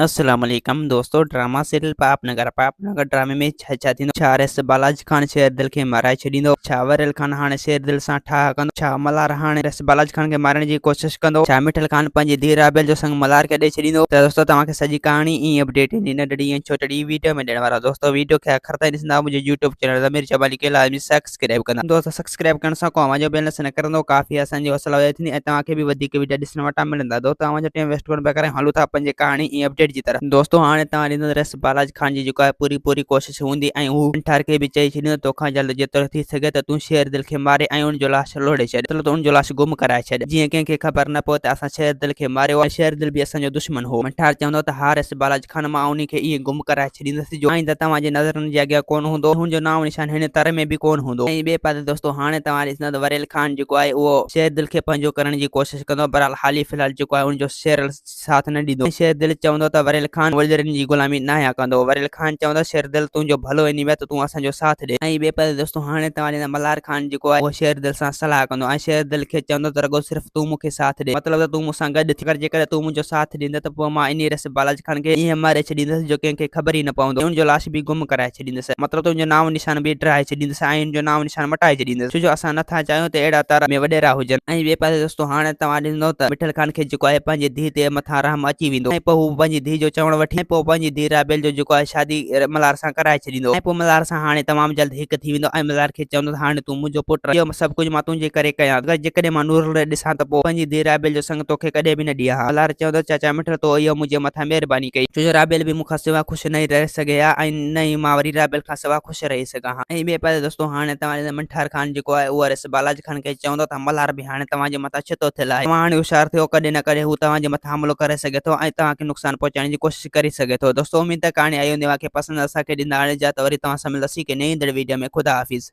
अस्सलाम वालेकुम दोस्तों ड्रामा सीरियल पापनगर ड्रामे में छा थींदो छा आर एस बालाजी खान शेर दिल खे माराए छॾींदो छा वरियल खान हाणे शेर दिल सां ठाह कंदो छा मल्हार हाणे आर एस बालाजी खान खे मारण जी कोशिश कंदो छा मिठल खान पंहिंजी धीउ राबेल जो संग मल्हार खे ॾेई छॾींदो त दोस्तों तव्हांखे सॼी कहाणी ईअं अपडेट ईंदी नंढड़ी ऐं छोटड़ी वीडियो में ॾियण वारा दोस्तों वीडियो खे आख़िर ताईं ॾिसंदा मुंहिंजे यूट्यूब चैनल ज़मीर जमाली के लाज़मी सब्सक्राइब कंदा दोस्तों सब्सक्राइब करण सां को आवाज़ जो बेल न करंदो काफ़ी असांजी हौसला अफ़ज़ाई थींदी ऐं तव्हांखे बि वधीक वीडियो ॾिसण वटां मिलंदा दोस्तों तव्हांजो टाइम वेस्ट करण बग़ैर हलूं था पंहिंजी कहाणी ईअं अपडेट जी तरह दोस्तों हाणे तव्हां ॾींदो रस बालाजी खान जी जेको आहे पूरी कोशिशि हूंदी ऐं हू मंठार खे बि चई छॾींदो तोखां जल्द जेतिरो थी सघे त तूं शेर दिल खे मारे ऐं उनजो लाश लोड़े छॾ मतिलबु त उनजो लाश गुम कराए छॾ जीअं कंहिंखे ख़बर न पए त असां शेर दिल खे मारियो ऐं शेर दिल बि असांजो दुश्मन हो मंठार चवंदो त हार एस बालाजी खान मां उन खे ईअं गुम कराए छॾींदुसि जो आईंदा तव्हांजे नज़रनि जे अॻियां कोन हूंदो हुनजो नाम निशान हिन तर में बि कोन हूंदो ऐं ॿिए पासे दोस्तों हाणे तव्हां ॾिसंदा त वरेल खान जेको आहे उहो शेर दिल खे पंहिंजो करण जी कोशिशि कंदो बहरहाल हाली फ़िलहाल जेको आहे उनजो शेर साथ न ॾींदो शेर दिल चवंदो त वरेल खान वज़ीरनि जी ग़ुलामी नाया कंदो वरेल खान चवंदो शेर दिल तुंहिंजो भलो इन में त तूं असांजो साथ ॾे ऐं ॿिए पासे दोस्तों हाणे तव्हां ॾिसंदा मल्हार खान जेको आहे उहो शेर दिल सां सलाह कंदो ऐं शेर दिल खे चवंदो त रुॻो सिर्फ़ु तूं मूंखे साथ ॾे मतिलबु त तूं मूंसां गॾु थी कर जेकर तूं मुंहिंजो साथ ॾींदे त पोइ मां इन रस बालाजी खान खे ईअं मारे छॾींदुसि जो कंहिंखे ख़बर ई न पवंदो उनजो लाश बि गुम कराए छॾींदुसि मतिलबु त उनजो नाम निशान बि ड्राए छॾींदुसि ऐं उनजो नाम निशान मटाए छॾींदुसि छो जो असां नथा चाहियूं त अहिड़ा तारा में वॾेरा हुजनि ऐं ॿिए पासे दोस्तों हाणे तव्हां ॾिसंदो त मिठल खान खे जेको आहे पंहिंजी धीउ ते मथां रहम अची वेंदो ऐं पोइ हू पंहिंजी धीउ जो चवण वठी ऐं पोइ पंहिंजी धीउ राबेल जो जेको आहे शादी मल्हार सां कराए छॾींदो ऐं पोइ मल्हार सां हाणे तमामु जल्द हिकु थी वेंदो ऐं मल्हार खे चवंदो हाणे तूं मुंहिंजो पुटु इहो सभु कुझु मां तुंहिंजे करे कयां अगरि जेकॾहिं मां नूर ॾिसां त पोइ पंहिंजी धीउ राबेल जो संग तोखे कॾहिं बि न ॾियां मल्हार चवंदो चाचा मिठल तो इहो मुंहिंजे मथां महिरबानी कई छो जो राबेल बि मूंखां सवाइ ख़ुशि न रहे सघे हा ऐं न ई मां वरी राबेल खां सवाइ ख़ुशि रही सघां हा ऐं ॿिए पासे दोस्तों हाणे तव्हां मंठार खान जेको आहे उहो रस बालाजी खान खे चवंदो त मल्हार बि हाणे तव्हांजे मथां छितो थियल आहे तव्हां हाणे होशियार थियो कॾहिं न कॾहिं हू तव्हांजे मथां हमलो करे सघे थो ऐं तव्हांखे नुक़सानु पहुचाइण जी कोशिशि करे सघे थो दोस्तों उमेद आहे कहाणी आई हूंदी मूंखे पसंदि असांखे ॾींदा हाणे जा त वरी तव्हां सां मिलंदासीं की नई वीडियो में ख़ुदा हाफ़िज़।